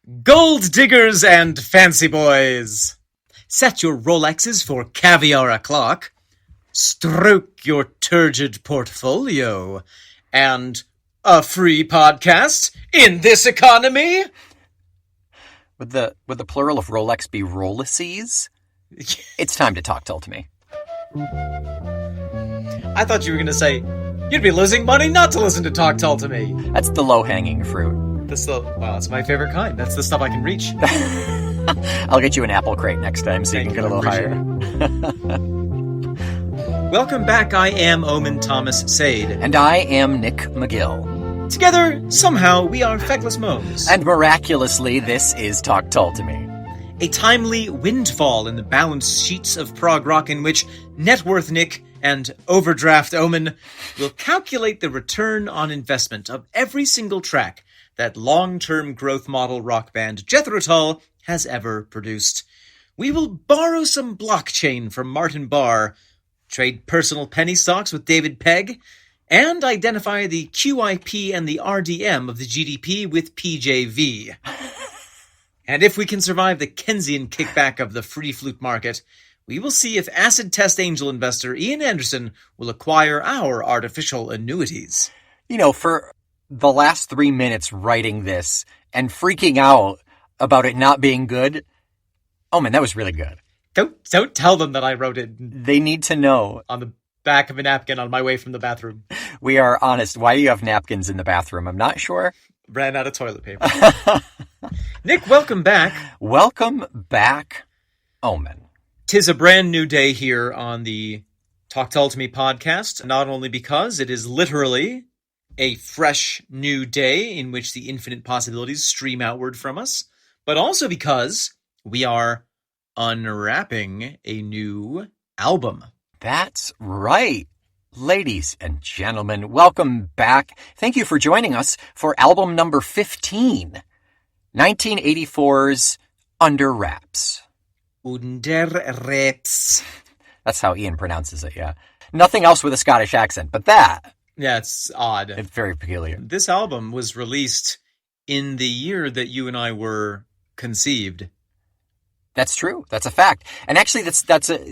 Gold diggers and fancy boys, set your Rolexes for caviar o'clock, stroke your turgid portfolio, and a free podcast in this economy? Would the plural of Rolex be Roleses? It's time to talk Tull to me. I thought you were going to say, you'd be losing money not to listen to Talk Tull to me. That's the low-hanging fruit. That's my favorite kind. That's the stuff I can reach. I'll get you an apple crate next time so you can get a little higher. Welcome back. I am Omen Thomas Sade. And I am Nick McGill. Together, somehow, we are Feckless Moans. And miraculously, this is Talk Tull to me. A timely windfall in the balance sheets of prog rock in which Net Worth Nick and Overdraft Omen will calculate the return on investment of every single track that long-term growth model rock band Jethro Tull has ever produced. We will borrow some blockchain from Martin Barr, trade personal penny stocks with David Pegg, and identify the QIP and the RDM of the GDP with PJV. And if we can survive the Keynesian kickback of the free flute market, we will see if acid test angel investor Ian Anderson will acquire our artificial annuities. You know, for the last 3 minutes writing this and freaking out about it not being good, oh man, that was really good. Don't tell them that I wrote it. They need to know. On the back of a napkin on my way from the bathroom. We are honest. Why do you have napkins in the bathroom? I'm not sure. Ran out of toilet paper. Nick, welcome back. Welcome back, Omen. 'Tis a brand new day here on the Talk Tull to Me podcast, not only because it is literally a fresh new day in which the infinite possibilities stream outward from us, but also because we are unwrapping a new album. That's right. Ladies and gentlemen, welcome back. Thank you for joining us for album number 15, 1984's Under Wraps. Under Wraps. That's how Ian pronounces it, yeah. Nothing else with a Scottish accent, but that. Yeah, it's odd. It's very peculiar. This album was released in the year that you and I were conceived. That's true. That's a fact. And actually,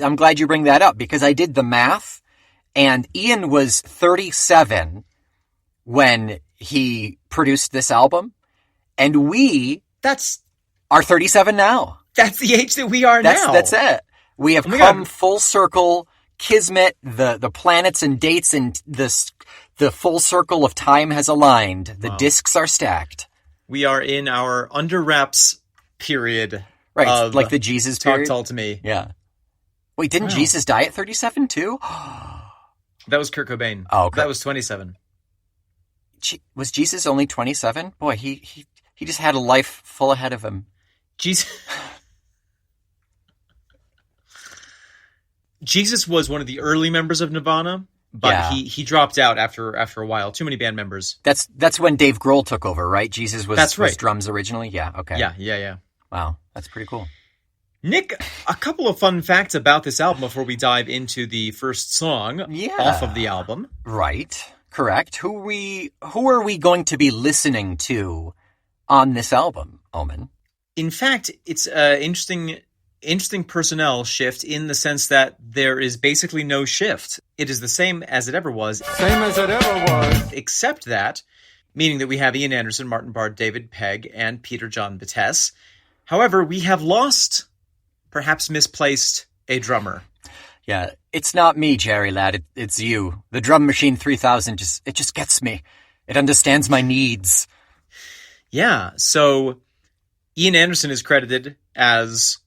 I'm glad you bring that up because I did the math and Ian was 37 when he produced this album and we are 37 now. That's the age that we are now. That's it. We have come full circle, kismet, the planets and dates and the full circle of time has aligned. The discs are stacked. We are in our Under Wraps period. Right, like the Jesus period. Talk Tull to me. Yeah. Wait, didn't Jesus die at 37 too? That was Kurt Cobain. Oh, okay. That was 27. Was Jesus only 27? Boy, he just had a life full ahead of him. Jesus was one of the early members of Nirvana, but he dropped out after a while. Too many band members. That's when Dave Grohl took over, right? Jesus was was drums originally. Yeah. Okay. Yeah. Wow, that's pretty cool. Nick, a couple of fun facts about this album before we dive into the first song off of the album. Right. Correct. Who are we going to be listening to on this album, Omen? In fact, it's an interesting personnel shift in the sense that there is basically no shift. It is the same as it ever was. Except that, meaning that we have Ian Anderson, Martin Barr, David Pegg, and Peter John Battesse. However, we have lost, perhaps misplaced, a drummer. Yeah, it's not me, Jerry lad. It's you. The Drum Machine 3000 just gets me. It understands my needs. Yeah, so Ian Anderson is credited as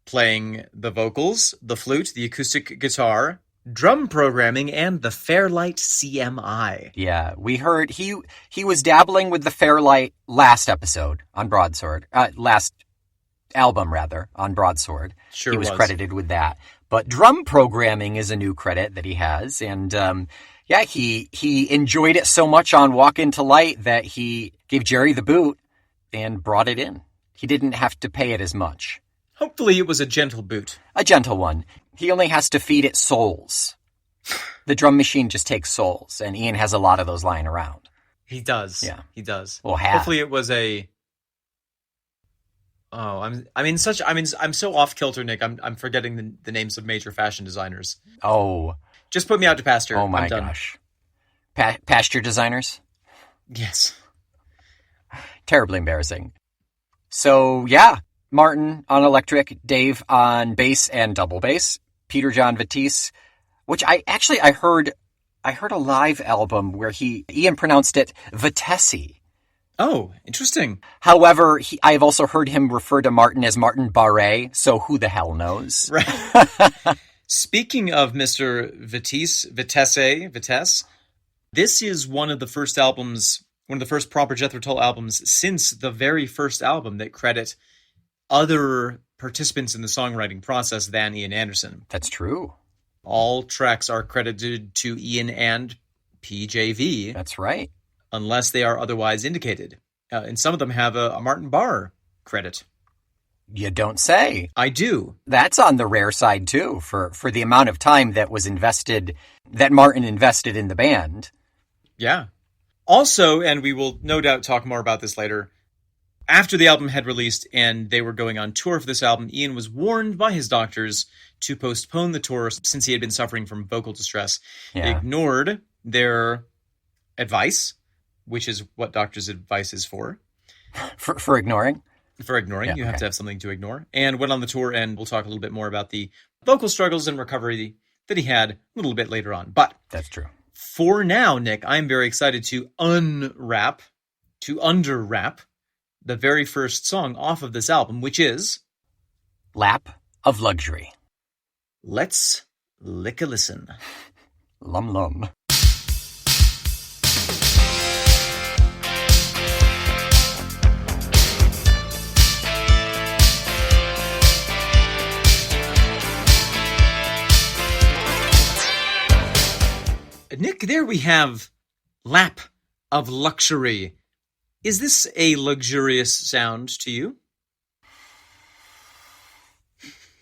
playing the vocals, the flute, the acoustic guitar, drum programming, and the Fairlight CMI. Yeah, we heard he was dabbling with the Fairlight last episode on Broadsword. Last album, rather, on Broadsword. Sure he was credited with that. But drum programming is a new credit that he has. And he enjoyed it so much on Walk Into Light that he gave Jerry the boot and brought it in. He didn't have to pay it as much. Hopefully it was a gentle boot. A gentle one. He only has to feed it souls. The drum machine just takes souls, and Ian has a lot of those lying around. He does. Yeah. He does. Well, hopefully it was a Oh, I'm so off kilter, Nick. I'm forgetting the names of major fashion designers. Oh. Just put me out to pasture. Oh my I'm done. gosh. Pasture designers? Yes. Terribly embarrassing. So, yeah. Martin on electric, Dave on bass and double bass, Peter John Vitesse, which I heard a live album where Ian pronounced it Vitesse. Oh, interesting. However, I've also heard him refer to Martin as Martin Bourée, so who the hell knows? Right. Speaking of Mr. Vitesse, this is one of the first proper Jethro Tull albums since the very first album that credit other participants in the songwriting process than Ian Anderson. That's true. All tracks are credited to Ian and PJV. That's right. Unless they are otherwise indicated. And some of them have a Martin Barr credit. You don't say. I do. That's on the rare side, too, for the amount of time that Martin invested in the band. Yeah. Also, and we will no doubt talk more about this later, after the album had released and they were going on tour for this album, Ian was warned by his doctors to postpone the tour since he had been suffering from vocal distress. Yeah. They ignored their advice, which is what doctors' advice is for. For ignoring? For ignoring. Yeah, you have to have something to ignore. And went on the tour, and we'll talk a little bit more about the vocal struggles and recovery that he had a little bit later on. But that's true. For now, Nick, I'm very excited to unwrap the very first song off of this album, which is Lap of Luxury. Let's lick a listen. Lum lum. Nick, there we have Lap of Luxury. Is this a luxurious sound to you?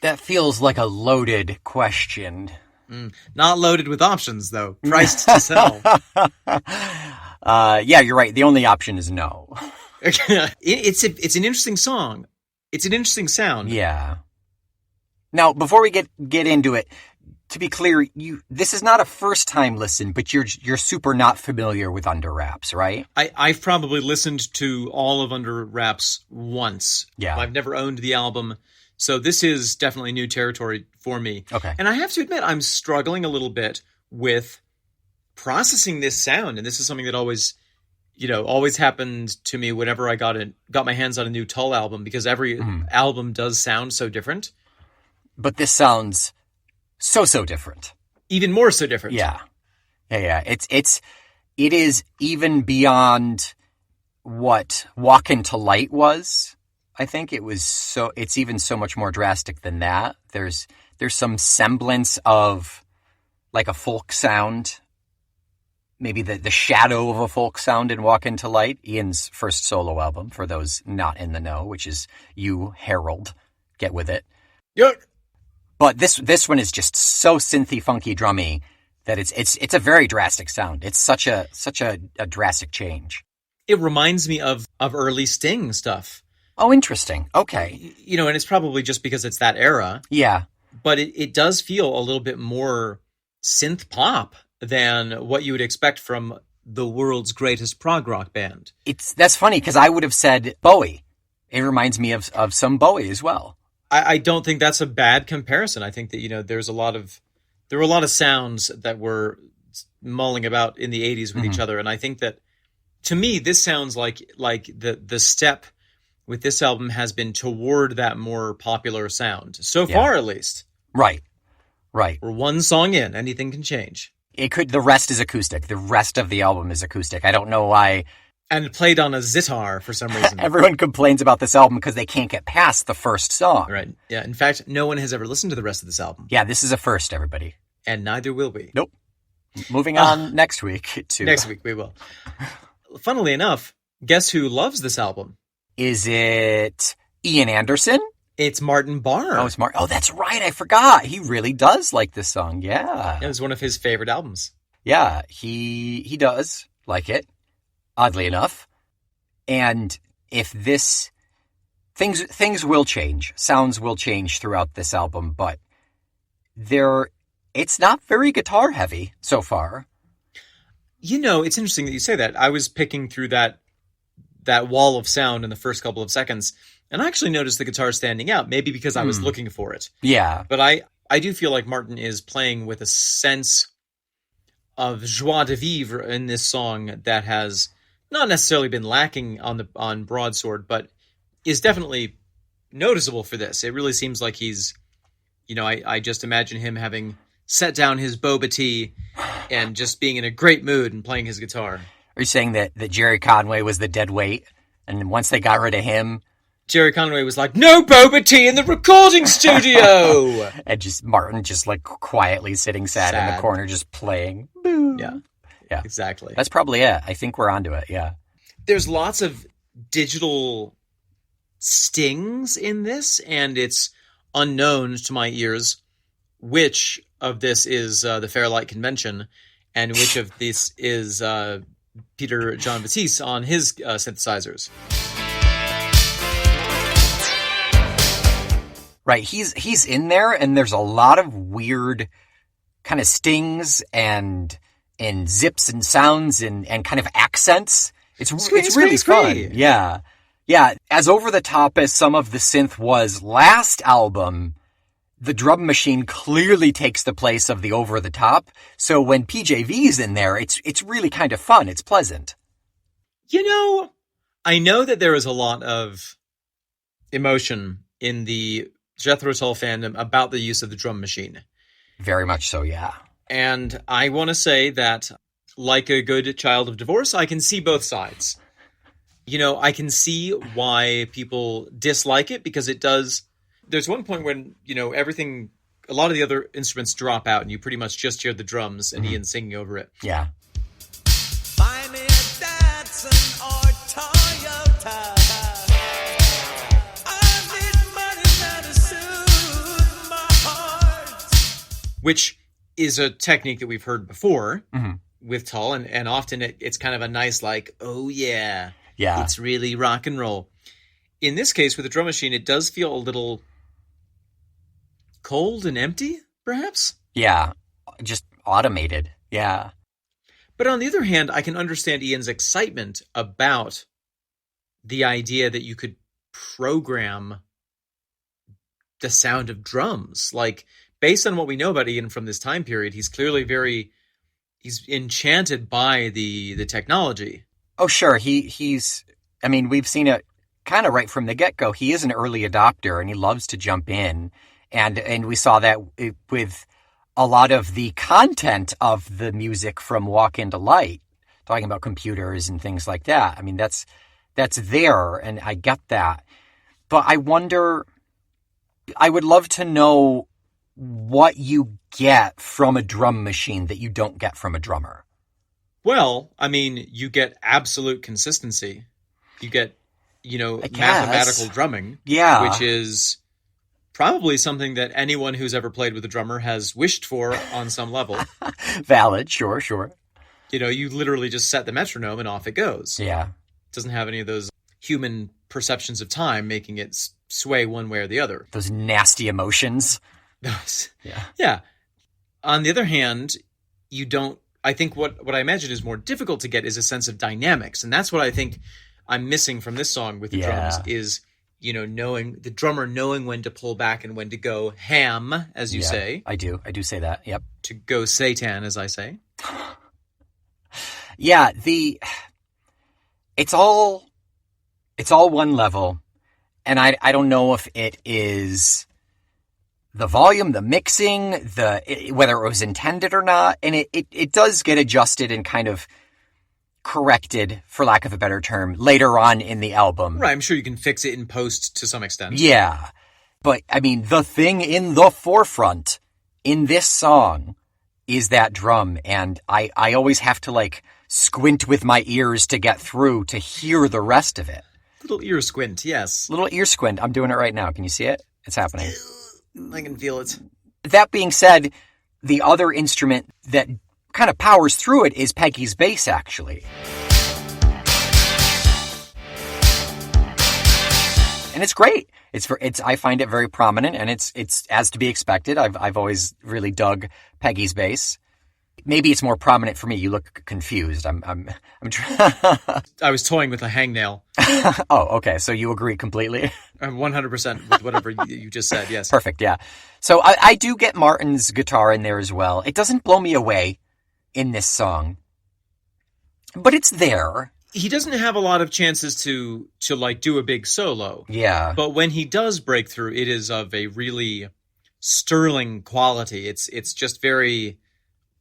That feels like a loaded question. Not loaded with options, though. Priced to sell. Yeah, you're right. The only option is no. It's an interesting song. It's an interesting sound. Yeah. Now, before we get into it, to be clear, this is not a first-time listen, but you're super not familiar with Under Wraps, right? I've probably listened to all of Under Wraps once. Yeah. I've never owned the album, so this is definitely new territory for me. Okay. And I have to admit, I'm struggling a little bit with processing this sound, and this is something that always happened to me whenever I got my hands on a new Tull album, because every album does sound so different. But this sounds so different. Even more so different. Yeah. It is even beyond what Walk Into Light was. I think it's even so much more drastic than that. There's some semblance of like a folk sound, maybe the shadow of a folk sound in Walk Into Light, Ian's first solo album, for those not in the know, which is You, Harold. Get with it. Yeah. But this one is just so synthy, funky, drummy that it's a very drastic sound. It's such a drastic change. It reminds me of early Sting stuff. Oh, interesting. Okay. And it's probably just because it's that era. Yeah. But it does feel a little bit more synth pop than what you would expect from the world's greatest prog rock band. That's funny because I would have said Bowie. It reminds me of some Bowie as well. I don't think that's a bad comparison. I think that, there were a lot of sounds that were mulling about in the 80s with each other. And I think that, to me, this sounds like the step with this album has been toward that more popular sound. So far, at least. Right. We're one song in. Anything can change. The rest is acoustic. The rest of the album is acoustic. I don't know why. And played on a zitar for some reason. Everyone complains about this album because they can't get past the first song. Right. Yeah. In fact, no one has ever listened to the rest of this album. Yeah, this is a first, everybody. And neither will we. Nope. Moving on next week. Next week we will. Funnily enough, guess who loves this album? Is it Ian Anderson? It's Martin Barr. Oh, it's Martin. Oh, that's right. I forgot. He really does like this song. Yeah. It was one of his favorite albums. Yeah, he does like it. Oddly enough. And if this Things will change. Sounds will change throughout this album, but it's not very guitar heavy so far. It's interesting that you say that. I was picking through that wall of sound in the first couple of seconds, and I actually noticed the guitar standing out, maybe because I was looking for it. Yeah. But I do feel like Martin is playing with a sense of joie de vivre in this song that has not necessarily been lacking on Broadsword, but is definitely noticeable for this. It really seems like he's, I just imagine him having set down his boba tea and just being in a great mood and playing his guitar. Are you saying that Jerry Conway was the dead weight, and once they got rid of him, Jerry Conway was like, "No boba tea in the recording studio!" and Martin just like quietly sitting sad in the corner just playing. Boo. Yeah, exactly. That's probably it. I think we're onto it, yeah. There's lots of digital stings in this, and it's unknown to my ears which of this is the Fairlight Convention and which of this is Peter John Batiste on his synthesizers. Right, he's in there, and there's a lot of weird kind of stings and zips and sounds and kind of accents. It's really fun. Yeah. As over the top as some of the synth was last album, the drum machine clearly takes the place of the over the top. So when PJV's in there, it's really kind of fun. It's pleasant. I know that there is a lot of emotion in the Jethro Tull fandom about the use of the drum machine. Very much so, yeah. And I want to say that, like a good child of divorce, I can see both sides. I can see why people dislike it, because it does. There's one point when, a lot of the other instruments drop out and you pretty much just hear the drums and Ian singing over it. Yeah. Buy me a Datsun or Toyota. I need money now to soothe my heart. Which is a technique that we've heard before with Tull, and often it's kind of a nice, like, oh yeah, it's really rock and roll. In this case, with the drum machine, it does feel a little cold and empty, perhaps? Yeah, just automated, yeah. But on the other hand, I can understand Ian's excitement about the idea that you could program the sound of drums. Like, based on what we know about Ian from this time period, he's clearly he's enchanted by the technology. Oh, sure. He's we've seen it kind of right from the get-go. He is an early adopter, and he loves to jump in. And we saw that with a lot of the content of the music from Walk Into Light, talking about computers and things like that. That's there, and I get that. But I wonder, I would love to know what you get from a drum machine that you don't get from a drummer. Well, you get absolute consistency. You get, mathematical drumming. Yeah. Which is probably something that anyone who's ever played with a drummer has wished for on some level. Valid, sure. You literally just set the metronome and off it goes. Yeah. It doesn't have any of those human perceptions of time making it sway one way or the other. Those nasty emotions. Yeah. On the other hand, I think what I imagine is more difficult to get is a sense of dynamics. And that's what I think I'm missing from this song with the drums is, knowing the drummer knowing when to pull back and when to go ham, as you say. I do say that. Yep. To go Satan, as I say. Yeah. It's all one level. And I don't know if it is the volume, the mixing, whether it was intended or not. And it does get adjusted and kind of corrected, for lack of a better term, later on in the album. Right, I'm sure you can fix it in post to some extent. Yeah. But, the thing in the forefront in this song is that drum. And I always have to, squint with my ears to get through to hear the rest of it. Little ear squint, yes. Little ear squint. I'm doing it right now. Can you see it? It's happening. I can feel it. That being said, the other instrument that kind of powers through it is Peggy's bass, actually. And and it's great. I find it very prominent, and it's as to be expected. I've always really dug Peggy's bass. Maybe it's more prominent for me. You look confused. I'm I was toying with a hangnail. Oh, okay. So you agree completely? I'm 100% with whatever you just said, yes. Perfect, yeah. So I do get Martin's guitar in there as well. It doesn't blow me away in this song, but it's there. He doesn't have a lot of chances to like do a big solo. Yeah. But when he does break through, it is of a really sterling quality. It's just very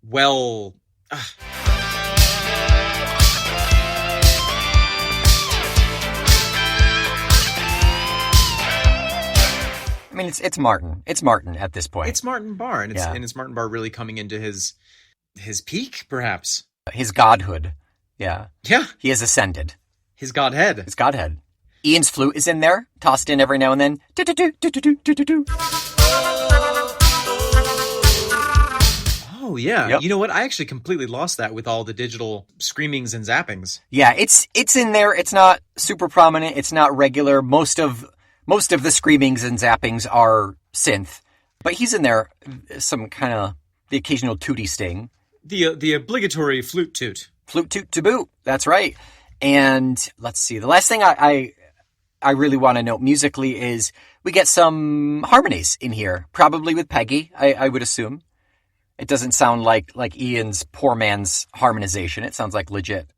well. I mean, it's Martin. It's Martin at this point. It's Martin Barr, and Yeah. it's Martin Barr really coming into his peak, perhaps. His godhood. Yeah. Yeah, He has ascended. his godhead. His godhead. Ian's flute is in there, tossed in every now and then. Do-do-do, do-do-do, do-do-do. Oh yeah. Yep. You know what? I actually completely lost that with all the digital screamings and zappings. Yeah, it's in there. It's not super prominent. It's not regular. Most of the screamings and zappings are synth, but he's in there. Some kind of the occasional tooty sting. The obligatory flute toot. Flute toot to boot. That's right. And let's see. The last thing I really want to note musically is we get some harmonies in here, probably with Peggy, I would assume. It doesn't sound like Ian's poor man's harmonization. It sounds like legit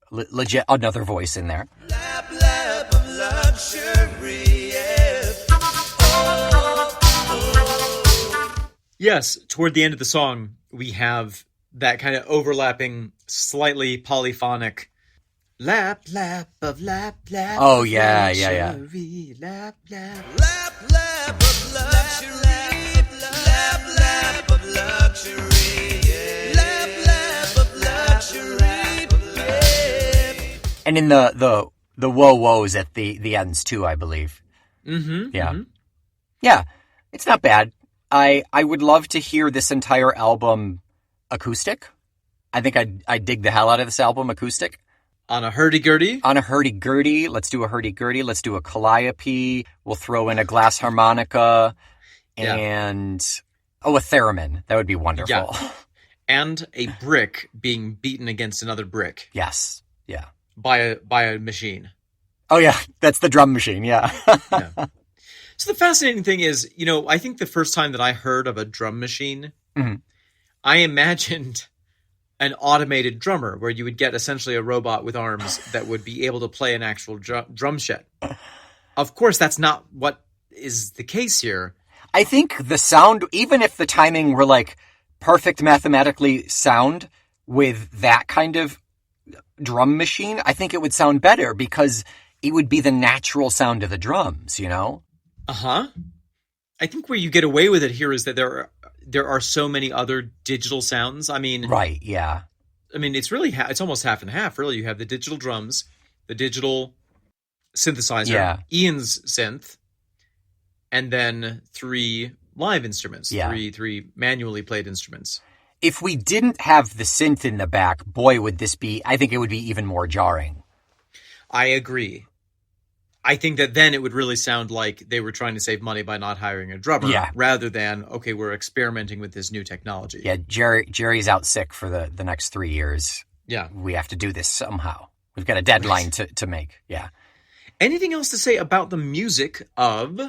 another voice in there. Lap, lap of luxury, yeah. Yes, toward the end of the song, we have that kind of overlapping, slightly polyphonic lap, lap of lap, lap. Oh, of yeah. luxury, lap, lap. Lap, lap of luxury, lap, lap of luxury, yeah. Lap, lap of luxury, yeah. And in the whoa woes at the ends too, I believe. Mm-hmm. Yeah. Mm-hmm. Yeah. It's not bad. I would love to hear this entire album acoustic. I think I dig the hell out of this album acoustic. On a hurdy-gurdy. On a hurdy-gurdy. Let's do a hurdy-gurdy. Let's do a calliope. We'll throw in a glass harmonica. Yeah. And, a theremin. That would be wonderful. Yeah. And a brick being beaten against another brick Yes. Yeah. by a machine. Oh, yeah. That's the drum machine. Yeah. Yeah. So the fascinating thing is, I think the first time that I heard of a drum machine, Mhm. I imagined an automated drummer where you would get essentially a robot with arms that would be able to play an actual drum set. Of course, that's not what is the case here. I think the sound, even if the timing were like perfect mathematically sound with that kind of drum machine, I think it would sound better because it would be the natural sound of the drums, Uh-huh. I think where you get away with it here is that there are so many other digital sounds. I mean, Right, yeah. I mean, it's really it's almost half and half. Really, you have the digital drums, the digital synthesizer, Yeah. Ian's synth, and then 3 live instruments, Yeah. three manually played instruments. If we didn't have the synth in the back, boy, I think it would be even more jarring. I agree. I think that then it would really sound like they were trying to save money by not hiring a drummer, Yeah. rather than, okay, we're experimenting with this new technology. Yeah, Jerry's out sick for the next 3 years. Yeah. We have to do this somehow. We've got a deadline to make. Yeah. Anything else to say about the music of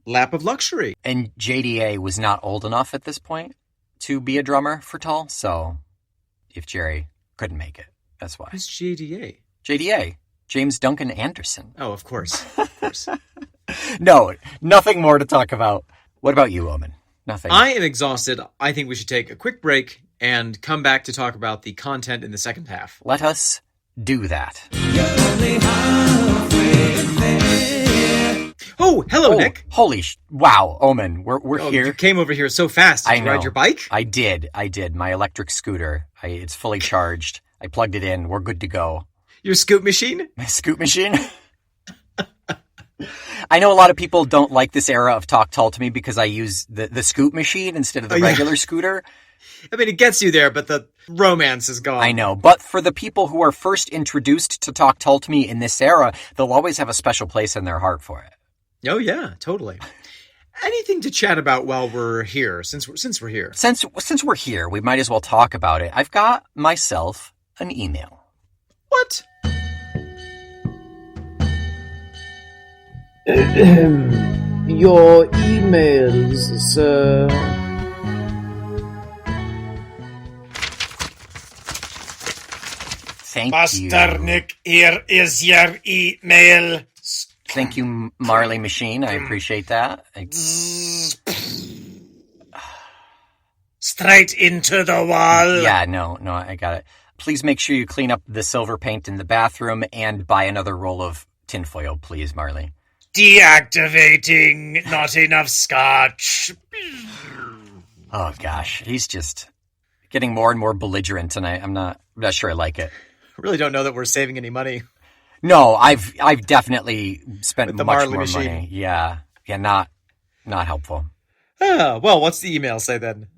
Lap of Luxury? And JDA was not old enough at this point to be a drummer for Tull, so if Jerry couldn't make it, that's why. Who's JDA? JDA, James Duncan Anderson. Oh, of course. Of course. No, nothing more to talk about. What about you, Omen? Nothing. I am exhausted. I think we should take a quick break and come back to talk about the content in the second half. Let us do that. Oh, hello, Nick. Wow, Omen, we're Oh, here. you came over here so fast. Did I you know. ride your bike? I did. My electric scooter. It's fully charged. I plugged it in. We're good to go. Your scoop machine? My scoop machine. I know a lot of people don't like this era of Talk Tull to me because I use the scoop machine instead of the Oh, yeah. regular scooter. I mean, it gets you there, but the romance is gone. I know. But for the people who are first introduced to Talk Tull to me in this era, they'll always have a special place in their heart for it. Oh, yeah, totally. Anything to chat about while we're here, since we're here? Since we're here, we might as well talk about it. I've got myself an email. What? Your emails, sir. Thank Master you. Nick, here is your email. Thank you, Marley Machine. I appreciate that. Straight into the wall. Yeah, no, I got it. Please make sure you clean up the silver paint in the bathroom and buy another roll of tinfoil, please, Marley. Deactivating. Not enough scotch. Oh gosh, he's just getting more and more belligerent tonight. I'm not sure I like it. I really don't know that we're saving any money. No, I've definitely spent With the much Marley more machine. money. Yeah, not helpful. Well, what's the email say then?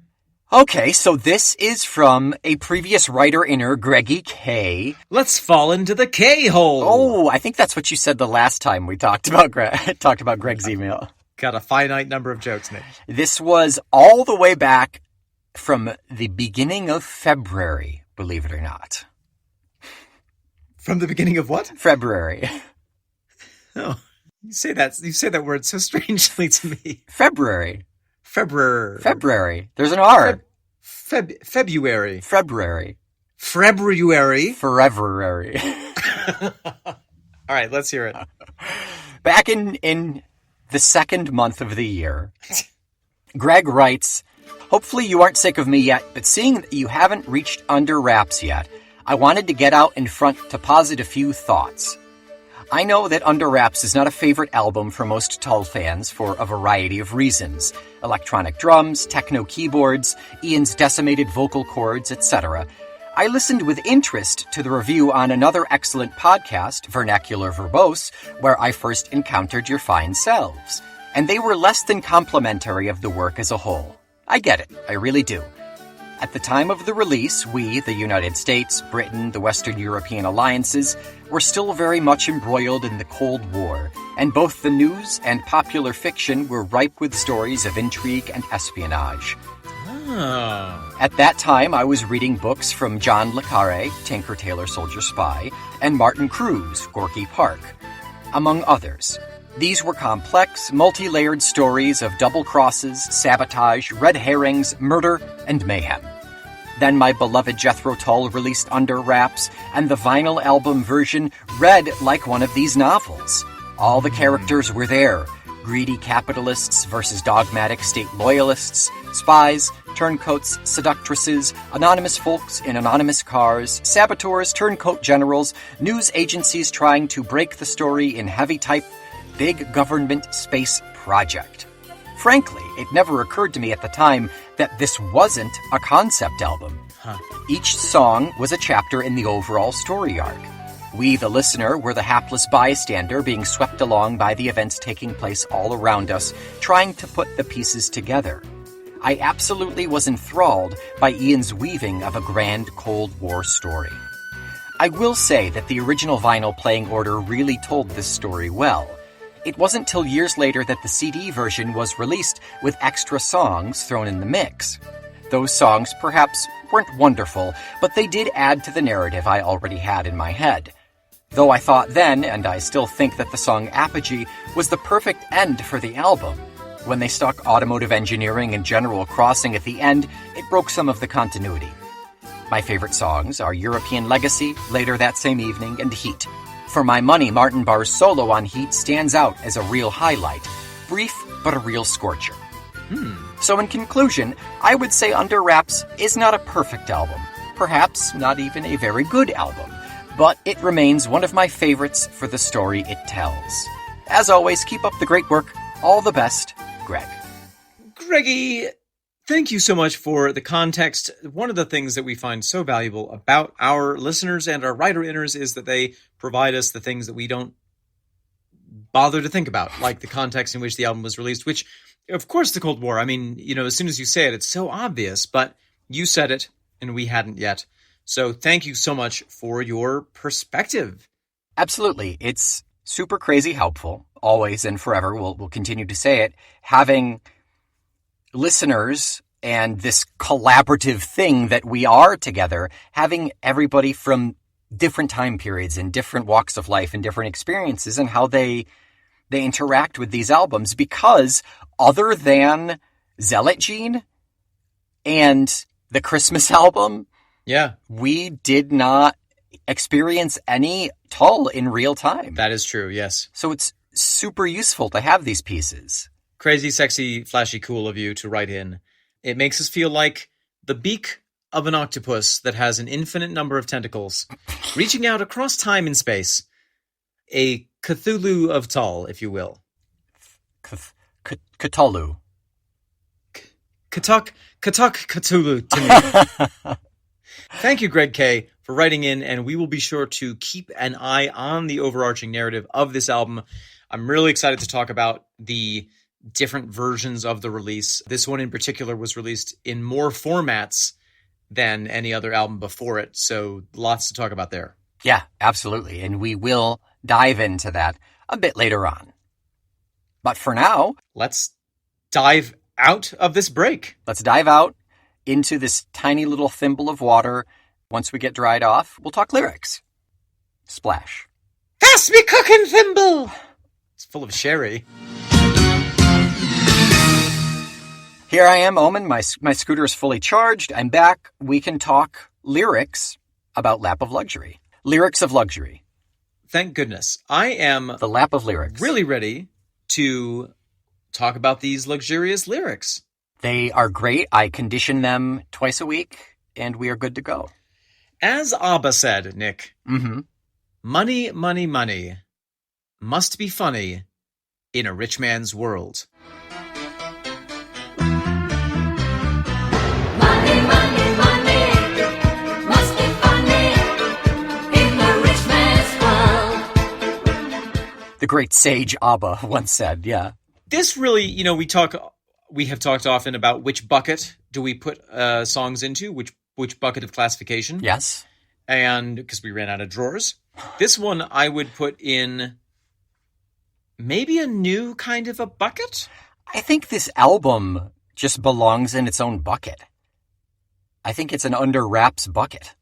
Okay, so this is from a previous writer-inner, Greggy K. Let's fall into the K-hole. Oh, I think that's what you said the last time we talked about Greg's email. Got a finite number of jokes, Nick. This was all the way back from the beginning of February, believe it or not. From the beginning of what? February. Oh, you say that word so strangely to me. February. February. February. There's an R. February. February. February. February. All right, let's hear it. Back in the second month of the year, Greg writes, hopefully you aren't sick of me yet, but seeing that you haven't reached Under Wraps yet, I wanted to get out in front to posit a few thoughts. I know that Under Wraps is not a favorite album for most Tull fans for a variety of reasons. Electronic drums, techno keyboards, Ian's decimated vocal cords, etc. I listened with interest to the review on another excellent podcast, Vernacular Verbose, where I first encountered your fine selves. And they were less than complimentary of the work as a whole. I get it, I really do. At the time of the release, we, the United States, Britain, the Western European alliances, were still very much embroiled in the Cold War, and both the news and popular fiction were ripe with stories of intrigue and espionage. Oh. At that time, I was reading books from John le Carré, Tinker Tailor Soldier Spy, and Martin Cruz, Gorky Park, among others. These were complex, multi-layered stories of double crosses, sabotage, red herrings, murder, and mayhem. Then my beloved Jethro Tull released Under Wraps, and the vinyl album version read like one of these novels. All the characters were there. Greedy capitalists versus dogmatic state loyalists, spies, turncoats, seductresses, anonymous folks in anonymous cars, saboteurs, turncoat generals, news agencies trying to break the story in heavy type, big government space project. Frankly, it never occurred to me at the time that this wasn't a concept album. Each song was a chapter in the overall story arc. We, the listener, were the hapless bystander being swept along by the events taking place all around us, trying to put the pieces together. I absolutely was enthralled by Ian's weaving of a grand Cold War story. I will say that the original vinyl playing order really told this story well. It wasn't till years later that the CD version was released with extra songs thrown in the mix. Those songs perhaps weren't wonderful, but they did add to the narrative I already had in my head. Though I thought then, and I still think, that the song Apogee was the perfect end for the album. When they stuck automotive engineering and General Crossing at the end, it broke some of the continuity. My favorite songs are European Legacy, Later That Same Evening, and Heat. For my money, Martin Barr's solo on Heat stands out as a real highlight. Brief, but a real scorcher. So in conclusion, I would say Under Wraps is not a perfect album. Perhaps not even a very good album. But it remains one of my favorites for the story it tells. As always, keep up the great work. All the best, Greg. Greggy, thank you so much for the context. One of the things that we find so valuable about our listeners and our writer-inners is that they provide us the things that we don't bother to think about, like the context in which the album was released, which, of course, the Cold War. I mean, as soon as you say it, it's so obvious, but you said it, and we hadn't yet. So thank you so much for your perspective. Absolutely. It's super crazy helpful, always and forever. We'll continue to say it. Having listeners and this collaborative thing that we are together, having everybody from different time periods and different walks of life and different experiences and how they interact with these albums, because other than Zealot Gene and the Christmas album, Yeah, we did not experience any Tull in real time. that is true, yes. So it's super useful to have these pieces. Crazy, sexy, flashy, cool of you to write in. It makes us feel like the beak of an octopus that has an infinite number of tentacles, reaching out across time and space. A Cthulhu of Tull, if you will. Cthulhu. Katuk Cthulhu to me. Thank you, Greg K., for writing in, and we will be sure to keep an eye on the overarching narrative of this album. I'm really excited to talk about the different versions of the release. This one in particular was released in more formats than any other album before it, so lots to talk about there. Yeah, absolutely. And we will dive into that a bit later on. But for now, Let's dive out of this break. let's dive out into this tiny little thimble of water. Once we get dried off, we'll talk lyrics. Splash. Pass me cooking thimble! It's full of sherry. Here I am, Omen. My scooter is fully charged. I'm back. We can talk lyrics about Lap of Luxury. Lyrics of Luxury. Thank goodness. I am The Lap of Lyrics. really ready to talk about these luxurious lyrics. They are great. I condition them twice a week, and we are good to go. As Abba said, Nick, Mm-hmm. money, money, money must be funny in a rich man's world. Money, money, money must be funny in the rich man's world. The great sage Abba once said, yeah. This really, we have talked often about which bucket do we put songs into, which bucket of classification. Yes. And because we ran out of drawers. This one I would put in maybe a new kind of a bucket. I think this album just belongs in its own bucket. I think it's an under wraps bucket.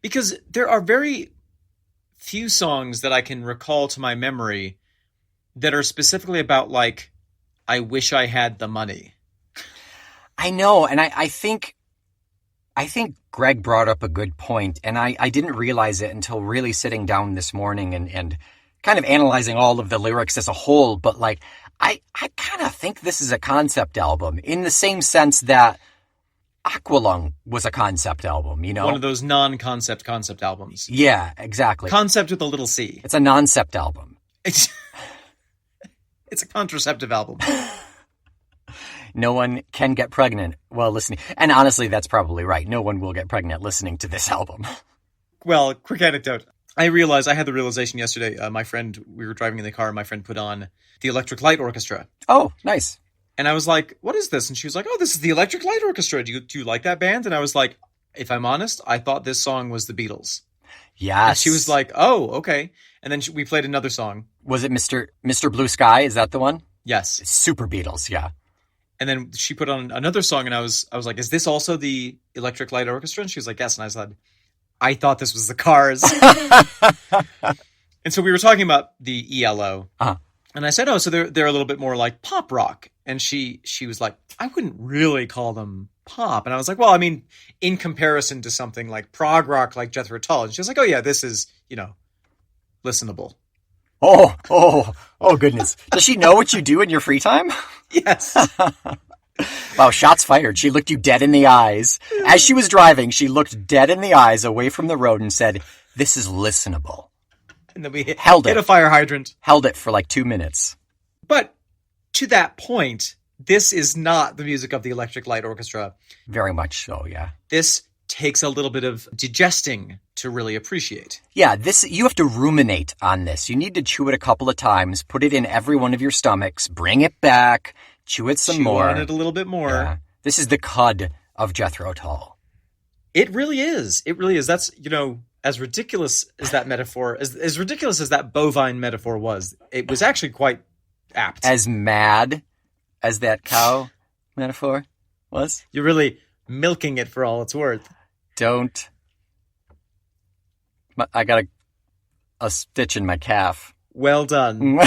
Because there are very few songs that I can recall to my memory that are specifically about, like, I wish I had the money. I know, and I think Greg brought up a good point, and I didn't realize it until really sitting down this morning and kind of analyzing all of the lyrics as a whole, but like, I kind of think this is a concept album in the same sense that Aqualung was a concept album, you know? One of those non-concept concept albums. Yeah, exactly. Concept with a little C. It's a non-cept album. It's a contraceptive album. No one can get pregnant while listening. And honestly, that's probably right. No one will get pregnant listening to this album. Well, quick anecdote. I had the realization yesterday. We were driving in the car, and my friend put on the Electric Light Orchestra. Oh, nice. And I was like, what is this? And she was like, oh, this is the Electric Light Orchestra. Do you like that band? And I was like, if I'm honest, I thought this song was the Beatles. Yes. And she was like, oh, okay. And then we played another song. Was it Mr. Blue Sky? Is that the one? Yes. Super Beatles, yeah. And then she put on another song, and I was like, is this also the Electric Light Orchestra? And she was like, yes. And I said, I thought this was the Cars. And so we were talking about the ELO. Uh-huh. And I said, oh, so they're a little bit more like pop rock. And she was like, I wouldn't really call them pop. And I was like, well, I mean, in comparison to something like prog rock, like Jethro Tull. And she was like, oh yeah, this is, listenable. Oh, goodness. Does she know what you do in your free time? Yes. Wow, shots fired. She looked you dead in the eyes. As she was driving, she looked dead in the eyes away from the road and said, this is listenable. And then we hit Held it. a fire hydrant. Held it for like 2 minutes. But to that point, this is not the music of the Electric Light Orchestra. Very much so, yeah. This takes a little bit of digesting to really appreciate. Yeah, you have to ruminate on this. You need to chew it a couple of times, put it in every one of your stomachs, bring it back, chew it some more. Chew on it a little bit more. Yeah. This is the cud of Jethro Tull. It really is. It really is. That's, as as ridiculous as that metaphor, as ridiculous as that bovine metaphor was, it was actually quite apt. As mad as that cow metaphor was. You're really milking it for all it's worth. Don't. I got a stitch in my calf. Well done.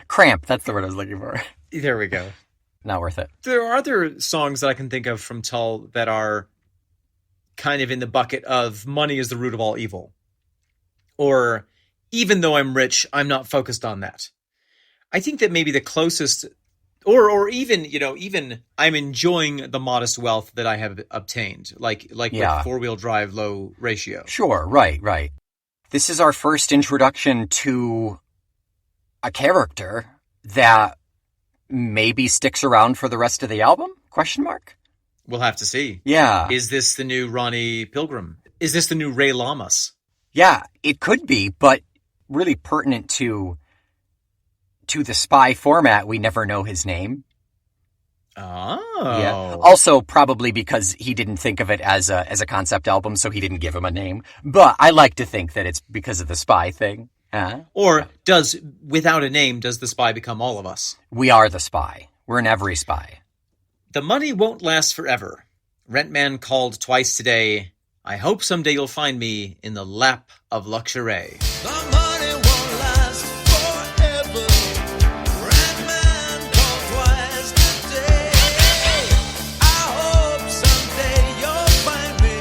Cramp, that's the word I was looking for. There we go. Not worth it. There are other songs that I can think of from Tull that are kind of in the bucket of money is the root of all evil. Or even though I'm rich, I'm not focused on that. I think that maybe the closest, or even, even I'm enjoying the modest wealth that I have obtained, like Yeah. with four-wheel drive low ratio. Sure, right. This is our first introduction to a character that maybe sticks around for the rest of the album? Question mark? We'll have to see. Yeah. Is this the new Ronnie Pilgrim? Is this the new Ray Lamas? Yeah, it could be, but really pertinent to the spy format, we never know his name. Oh. Yeah. Also, probably because he didn't think of it as a concept album, so he didn't give him a name. But I like to think that it's because of the spy thing. Or without a name, does the spy become all of us? We are the spy. We're in every spy. The money won't last forever. Rentman called twice today. I hope someday you'll find me in the lap of luxury. The money won't last forever. Rentman called twice today. I hope someday you'll find me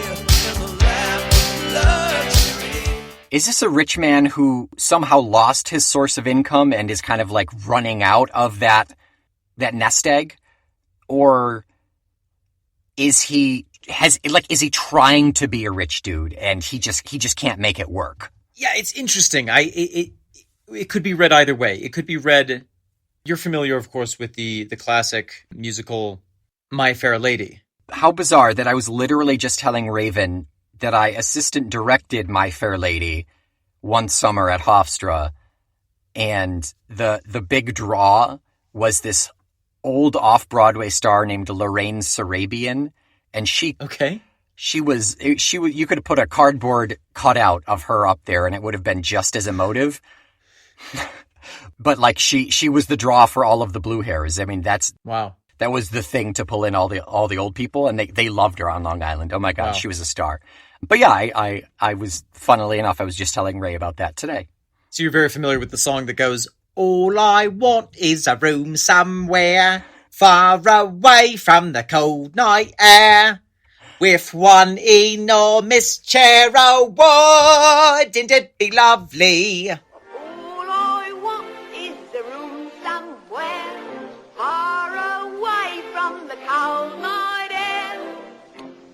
in the lap of luxury. Is this a rich man who somehow lost his source of income and is kind of like running out of that nest egg? Or is he trying to be a rich dude and he just can't make it work? Yeah, it's interesting. It could be read either way. It could be read. You're familiar, of course, with the classic musical My Fair Lady. How bizarre that I was literally just telling Raven that I assistant directed My Fair Lady one summer at Hofstra, and the big draw was this old off-Broadway star named Lorraine Sarabian, and she was you could have put a cardboard cutout of her up there and it would have been just as emotive. But like she was the draw for all of the blue hairs. I mean, wow. That was the thing to pull in all the old people, and they loved her on Long Island. Oh my God, wow. She was a star. But yeah, I was, funnily enough, I was just telling Ray about that today. So you're very familiar with the song that goes, all I want is a room somewhere far away from the cold night air, with one enormous chair. Oh, wouldn't it be lovely? All I want is a room somewhere far away from the cold night air,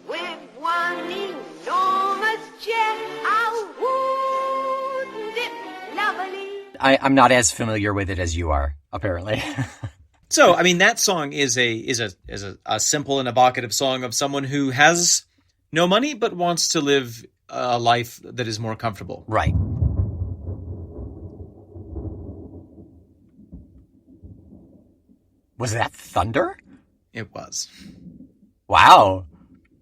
with one enormous chair. Oh, wouldn't it be lovely? I'm not as familiar with it as you are, apparently. So, I mean, that song is a simple and evocative song of someone who has no money but wants to live a life that is more comfortable. Right. Was that thunder? It was. Wow.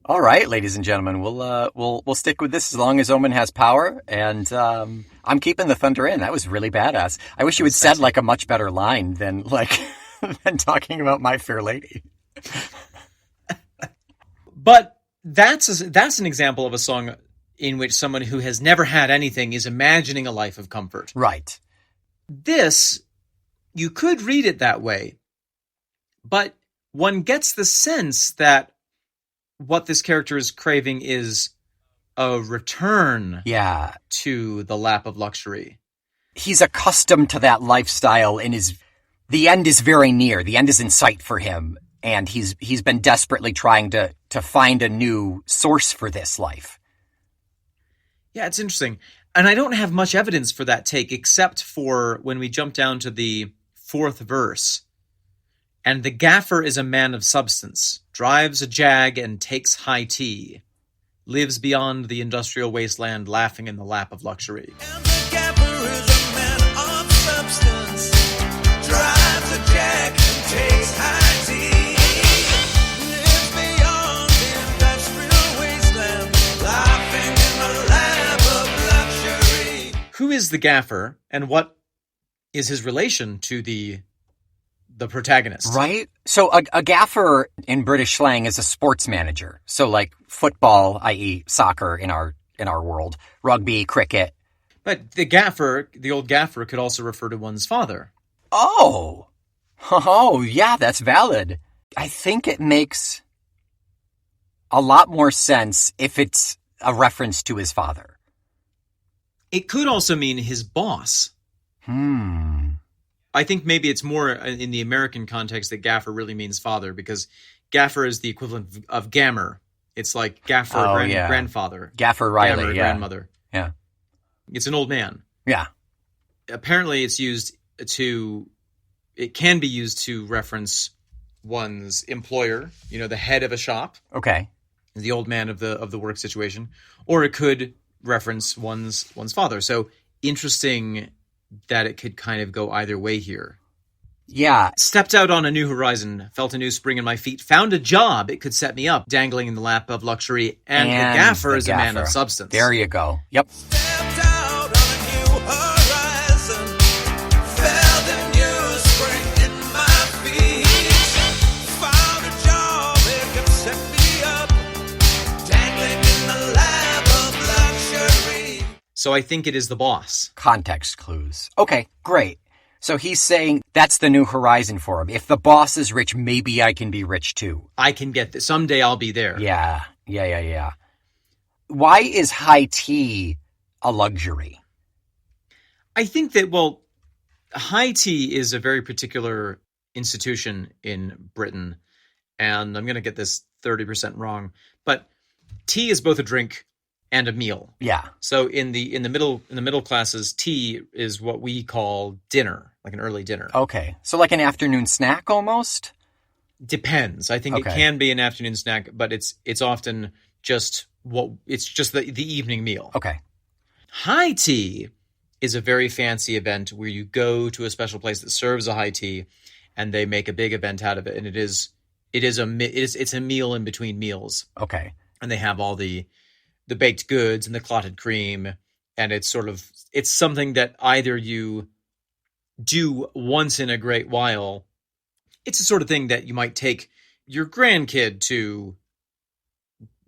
All right, ladies and gentlemen, we'll stick with this as long as Omen has power, and I'm keeping the thunder in. That was really badass. I wish you had said like a much better line than than talking about My Fair Lady. But that's an example of a song in which someone who has never had anything is imagining a life of comfort. Right. This, you could read it that way, but one gets the sense that what this character is craving is a return to the lap of luxury. He's accustomed to that lifestyle and the end is very near. The end is in sight for him, and he's been desperately trying to find a new source for this life. Yeah, it's interesting. And I don't have much evidence for that take, except for when we jump down to the fourth verse. And the gaffer is a man of substance, drives a jag and takes high tea, lives beyond the industrial wasteland, laughing in the lap of luxury. And the gaffer is a man of substance, drives a jack and takes high tea, lives beyond the industrial wasteland, is the gaffer, and what is his relation to the protagonist? Right? So a gaffer in British slang is a sports manager. So like football, i.e. soccer in our world, rugby, cricket. But the old gaffer, could also refer to one's father. Oh, yeah, that's valid. I think it makes a lot more sense if it's a reference to his father. It could also mean his boss. I think maybe it's more in the American context that gaffer really means father, because gaffer is the equivalent of gammer. It's like gaffer, grandfather. Gaffer Riley, gammer, grandmother. Yeah. It's an old man. Yeah. Apparently it can be used to reference one's employer, the head of a shop. Okay. The old man of the work situation. Or it could reference one's father. So interesting that it could kind of go either way here. Yeah. Stepped out on a new horizon, felt a new spring in my feet, found a job it could set me up, dangling in the lap of luxury, and the gaffer is a man of substance. There you go. Yep. Stepped out on a new horizon, felt a new spring in my feet, found a job it could set me up, dangling in the lap of luxury. So I think it is the boss. Context clues. Okay, great. So he's saying that's the new horizon for him. If the boss is rich, maybe I can be rich too. I can get this. Someday I'll be there. Yeah. Why is high tea a luxury? I think that, high tea is a very particular institution in Britain, and I'm going to get this 30% wrong, but tea is both a drink and a meal. Yeah. So in the middle classes, tea is what we call dinner, like an early dinner. Okay. So like an afternoon snack almost? Depends. I think it can be an afternoon snack, but it's often just the evening meal. Okay. High tea is a very fancy event where you go to a special place that serves a high tea, and they make a big event out of it, and it's a meal in between meals. Okay. And they have all the baked goods and the clotted cream, and it's something that either you do once in a great while. It's the sort of thing that you might take your grandkid to,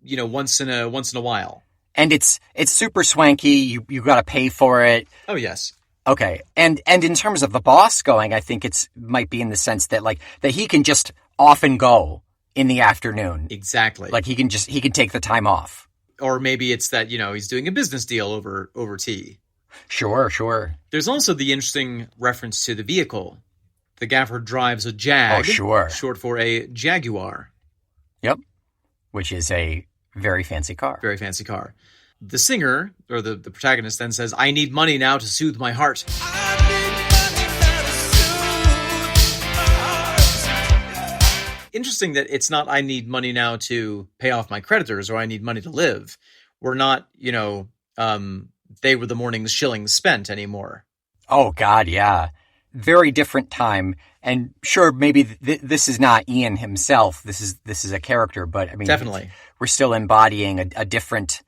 once in a while. And it's super swanky. You got to pay for it. Oh yes. Okay. And in terms of the boss going, I think might be in the sense that that he can just often go in the afternoon. Exactly. Like he can take the time off. Or maybe it's that, he's doing a business deal over tea. Sure. There's also the interesting reference to the vehicle. The gaffer drives a Jag. Oh, sure. Short for a Jaguar. Yep. Which is a very fancy car. Very fancy car. The singer, or the protagonist, then says, "I need money now to soothe my heart." I need money now to soothe my heart. Interesting that it's not, "I need money now to pay off my creditors," or "I need money to live." We're not, they were the morning's shillings spent anymore. Oh, God, yeah. Very different time. And sure, maybe this is not Ian himself. This is a character, but I mean, definitely, we're still embodying a different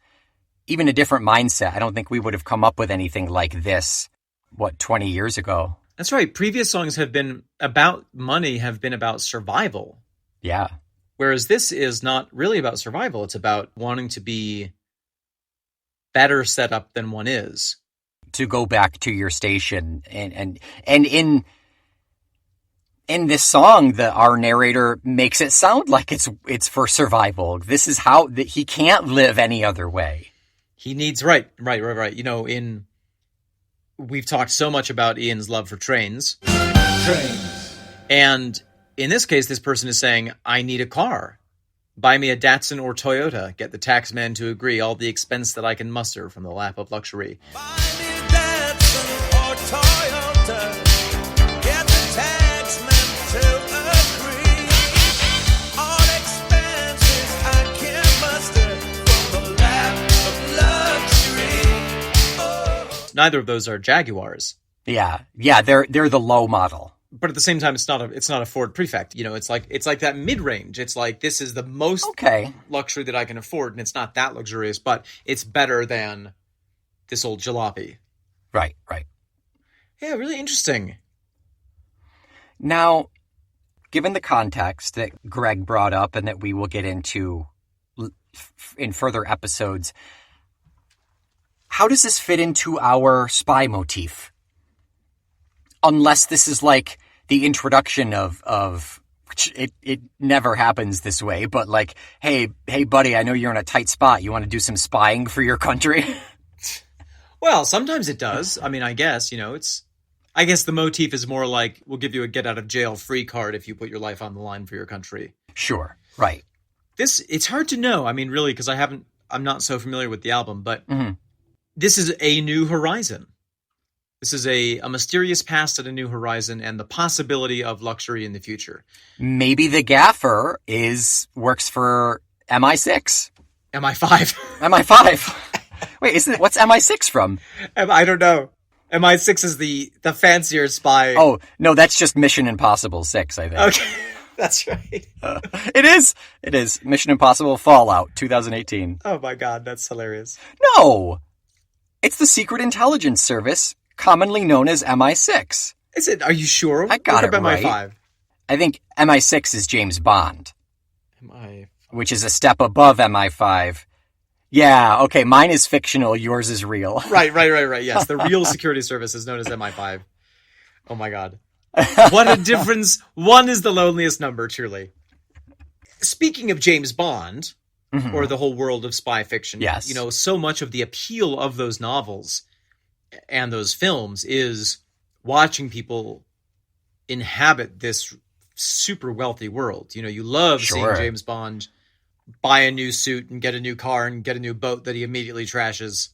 mindset. I don't think we would have come up with anything like this, 20 years ago? That's right. Previous songs have been about money, have been about survival. Yeah. Whereas this is not really about survival. It's about wanting to be better set up than one is. To go back to your station. And in this song, our narrator makes it sound like it's for survival. This is how he can't live any other way. He needs, right. We've talked so much about Ian's love for trains. And in this case, this person is saying, "I need a car. Buy me a Datsun or Toyota. Get the taxman to agree. All the expense that I can muster from the lap of luxury." Buy me Datsun or Toyota, get the taxman to agree. All expenses I can muster from the lap of luxury. Oh. Neither of those are Jaguars. Yeah, they're the low model. But at the same time, it's not a Ford Prefect. It's like that mid-range. It's like, this is the most luxury that I can afford, and it's not that luxurious, but it's better than this old jalopy. Right, right. Yeah, really interesting. Now, given the context that Greg brought up and that we will get into in further episodes, how does this fit into our spy motif? Unless this is like the introduction of which it never happens this way, but like, hey buddy, I know you're in a tight spot. You want to do some spying for your country? Well, sometimes it does. I mean, I guess the motif is more like, we'll give you a get out of jail free card if you put your life on the line for your country. Sure, right. It's hard to know. I mean, really, because I'm not so familiar with the album, but this is a new horizon. This is a mysterious past at a new horizon and the possibility of luxury in the future. Maybe the gaffer works for MI6. MI5. MI5. Wait, what's MI6 from? I don't know. MI6 is the fancier spy. Oh, no, that's just Mission Impossible 6, I think. Okay, that's right. It is. Mission Impossible Fallout 2018. Oh my god, that's hilarious. No! It's the Secret Intelligence Service, commonly known as MI6. Is it? Are you sure? I got Look it up right. MI5. I think MI6 is James Bond, MI5. which is a step above MI5. Yeah, okay, mine is fictional, yours is real. Right. Yes, the real security service is known as MI5. Oh my god. What a difference. One is the loneliest number, truly. Speaking of James Bond, or the whole world of spy fiction, yes. So much of the appeal of those novels and those films is watching people inhabit this super wealthy world. You love seeing James Bond buy a new suit and get a new car and get a new boat that he immediately trashes.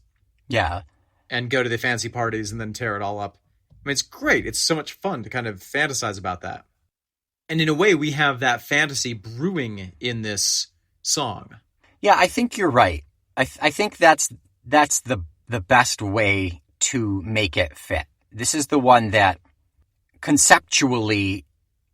Yeah. And go to the fancy parties and then tear it all up. I mean, it's great. It's so much fun to kind of fantasize about that. And in a way, we have that fantasy brewing in this song. Yeah, I think you're right. I think that's the best way to make it fit. This is the one that conceptually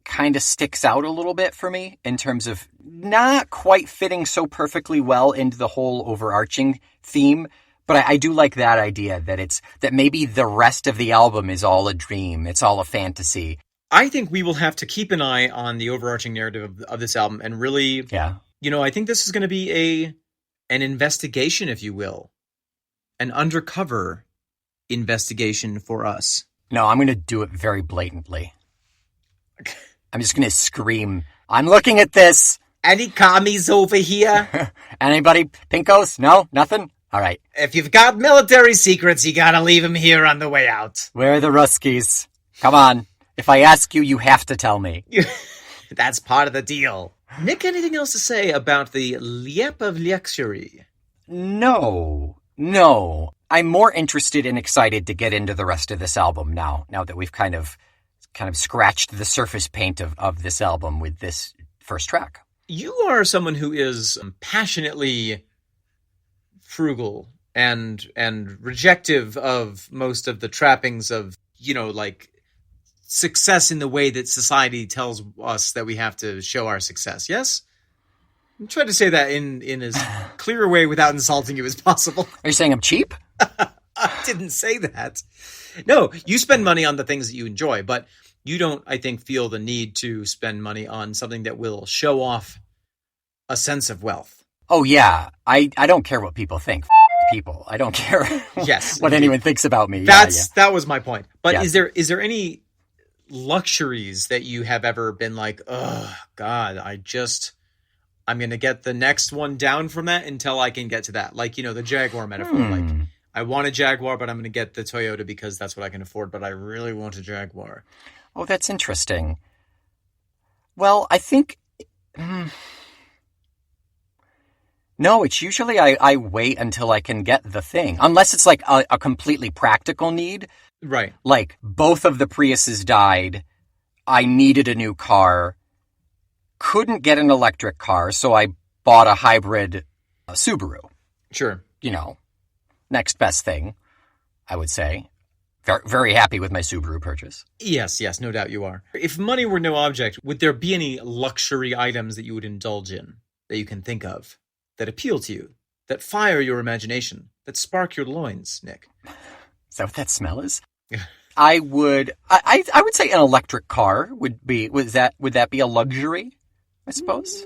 kind of sticks out a little bit for me in terms of not quite fitting so perfectly well into the whole overarching theme. But I do like that idea that maybe the rest of the album is all a dream. It's all a fantasy. I think we will have to keep an eye on the overarching narrative of this album and really, I think this is going to be an investigation, if you will, an undercover investigation for us. No, I'm going to do it very blatantly. I'm just going to scream, I'm looking at this. Any commies over here? Anybody? Pinkos? No? Nothing? All right. If you've got military secrets, you gotta leave them here on the way out. Where are the Ruskies? Come on. If I ask you, you have to tell me. That's part of the deal. Nick, anything else to say about the Liep of Luxury? No. I'm more interested and excited to get into the rest of this album now that we've kind of scratched the surface paint of this album with this first track. You are someone who is passionately frugal and rejective of most of the trappings of, like success in the way that society tells us that we have to show our success. Yes? I'm trying to say that in as clear a way without insulting you as possible. Are you saying I'm cheap? I didn't say that. No, you spend money on the things that you enjoy, but you don't, I think, feel the need to spend money on something that will show off a sense of wealth. Oh, yeah. I don't care what people think. People. I don't care yes, what anyone thinks about me. That was my point. But yes. Is there any luxuries that you have ever been like, oh, God, I'm going to get the next one down from that until I can get to that? Like, the Jaguar metaphor. Like, I want a Jaguar, but I'm going to get the Toyota because that's what I can afford, but I really want a Jaguar. Oh, that's interesting. Well, I think... No, it's usually I wait until I can get the thing. Unless it's like a completely practical need. Right. Like, both of the Priuses died. I needed a new car. Couldn't get an electric car, so I bought a hybrid Subaru. Sure. Next best thing, I would say. Very, very happy with my Subaru purchase. Yes, no doubt you are. If money were no object, would there be any luxury items that you would indulge in, that you can think of, that appeal to you, that fire your imagination, that spark your loins, Nick? Is that what that smell is? I would say an electric car would that be a luxury? I suppose.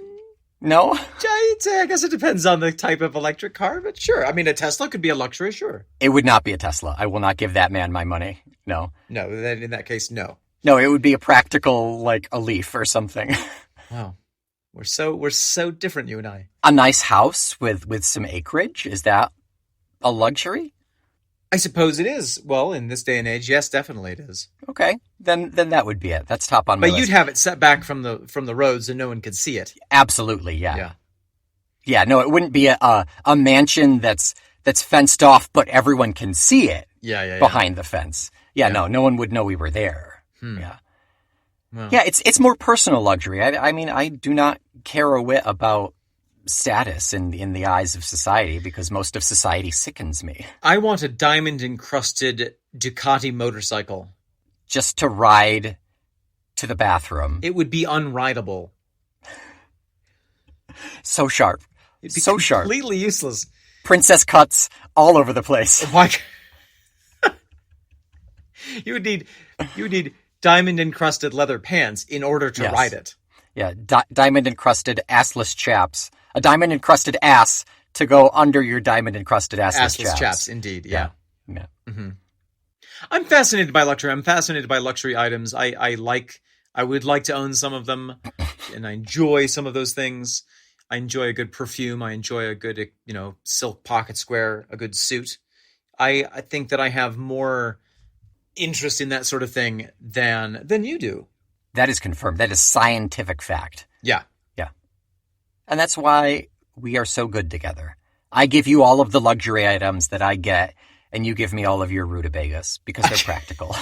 No? I'd say, I guess it depends on the type of electric car, but sure. I mean, a Tesla could be a luxury, sure. It would not be a Tesla. I will not give that man my money. No. No, then in that case, no. No, it would be a practical, like a Leaf or something. Wow. We're so different, you and I. A nice house with some acreage, is that a luxury? I suppose it is. Well, in this day and age, yes, definitely it is. Okay, then that would be it. That's top on my list. But list. you'd have it set back from the road so no one could see it. Absolutely, yeah. Yeah, no, it wouldn't be a mansion that's fenced off, but everyone can see it. Behind the fence. Yeah, no one would know we were there. Yeah. Well. Yeah, it's more personal luxury. I mean, I do not care a whit about status in the eyes of society because most of society sickens me. I want a diamond-encrusted Ducati motorcycle. Just to ride to the bathroom. It would be unrideable. So sharp. It'd be so sharp. Completely useless. Princess cuts all over the place. Why? You would need diamond-encrusted leather pants in order to ride it. Yeah, diamond-encrusted assless chaps. A diamond-encrusted ass to go under your diamond-encrusted assless chaps. Indeed, yeah. Mm-hmm. I'm fascinated by luxury. I'm fascinated by luxury items. I would like to own some of them, and I enjoy some of those things. I enjoy a good perfume. I enjoy a good, silk pocket square, a good suit. I think that I have more interest in that sort of thing than you do. That is confirmed. That is scientific fact. Yeah. And that's why we are so good together. I give you all of the luxury items that I get, and you give me all of your rutabagas because they're practical.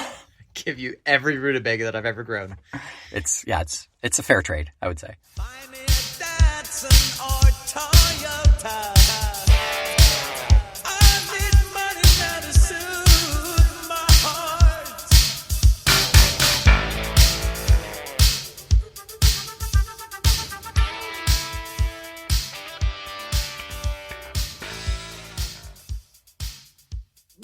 Give you every rutabaga that I've ever grown. It's a fair trade, I would say.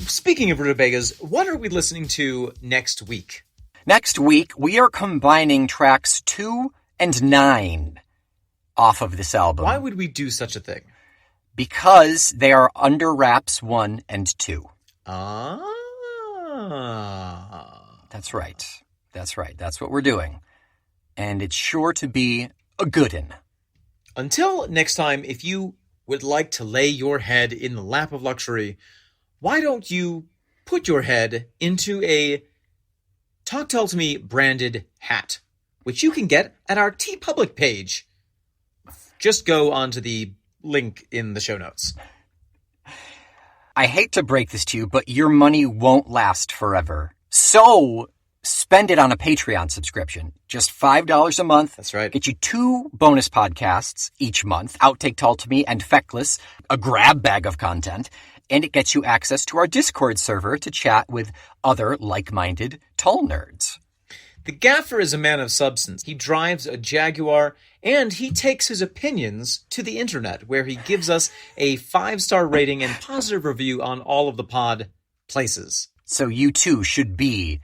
Speaking of rutabagas, what are we listening to next week? Next week, we are combining tracks 2 and 9 off of this album. Why would we do such a thing? Because they are under wraps 1 and 2. Ah. That's right. That's what we're doing. And it's sure to be a good one. Until next time, if you would like to lay your head in the lap of luxury, why don't you put your head into a Talk Tull to Me branded hat, which you can get at our TeePublic page. Just go onto the link in the show notes. I hate to break this to you, but your money won't last forever. So spend it on a Patreon subscription. Just $5 a month. That's right. Get you 2 bonus podcasts each month, Outtake Tull to Me and Feckless, a grab bag of content. And it gets you access to our Discord server to chat with other like-minded Tull nerds. The Gaffer is a man of substance. He drives a Jaguar, and he takes his opinions to the internet, where he gives us a 5-star rating and positive review on all of the pod places. So you too should be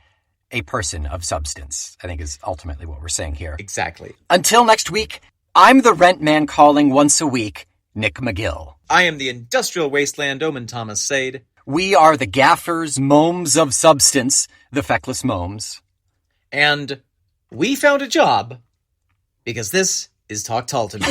a person of substance, I think is ultimately what we're saying here. Exactly. Until next week, I'm the rent man calling once a week, Nick McGill. I am the Industrial Wasteland Omen Thomas Sade. We are the Gaffers Momes of Substance, the Feckless Momes. And we found a job because this is Talk Tull to Me.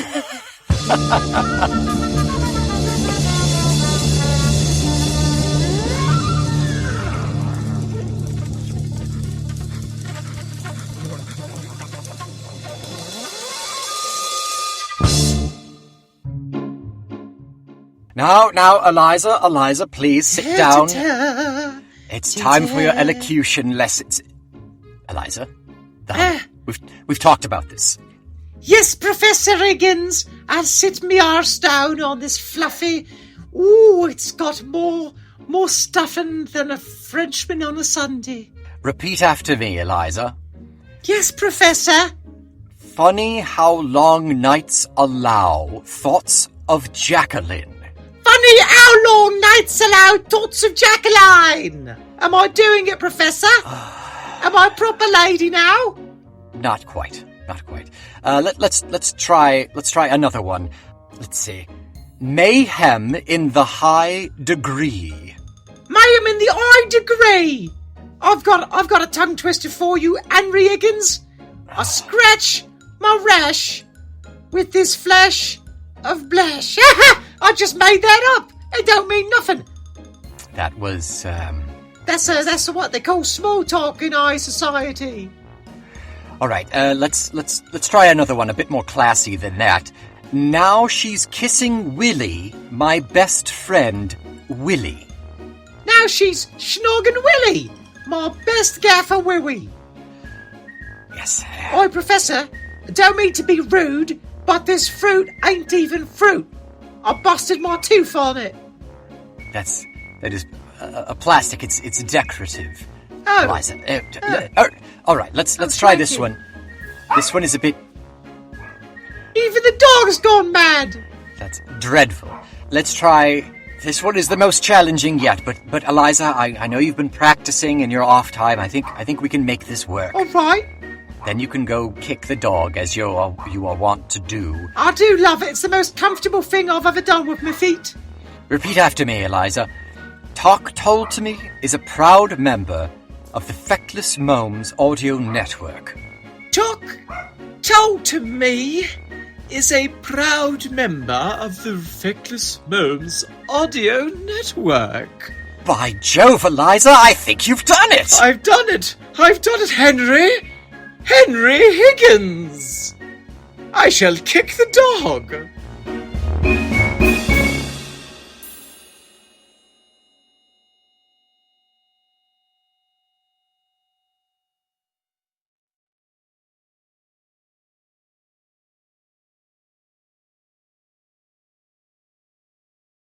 Now, Eliza, please sit down. It's time for your elocution lessons. Eliza, we've talked about this. Yes, Professor Higgins. I'll sit me arse down on this fluffy. Ooh, it's got more stuffing than a Frenchman on a Sunday. Repeat after me, Eliza. Yes, Professor. Funny how long nights allow thoughts of Jacqueline. Funny how long nights allow thoughts of Jacqueline. Am I doing it, Professor? Am I proper lady now? Not quite. Let's try another one. Let's see. Mayhem in the high degree. Mayhem in the eye degree. I've got a tongue twister for you, Henry Higgins. I scratch my rash with this flesh of blesh. I just made that up. It don't mean nothing. That was, That's what they call small talk in high society. All right, let's try another one, a bit more classy than that. Now she's kissing Willie, my best friend, Willie. Now she's snogging Willie, my best gaffer Willie. Yes. Oi, Professor, don't mean to be rude, but this fruit ain't even fruit. I busted my tooth on it. That is a plastic. It's decorative. Oh. Eliza. All right, let's try thank this you. one. This one is a bit. Even the dog's gone mad. That's dreadful. Let's try. This one is the most challenging yet, but Eliza, I know you've been practicing in your off time. I think we can make this work. All right. Then you can go kick the dog as you are wont to do. I do love it. It's the most comfortable thing I've ever done with my feet. Repeat after me, Eliza. Talk Told to Me is a proud member of the Feckless Momes Audio Network. Talk Told to Me is a proud member of the Feckless Momes Audio Network. By Jove, Eliza, I think you've done it! I've done it, Henry Higgins! I shall kick the dog.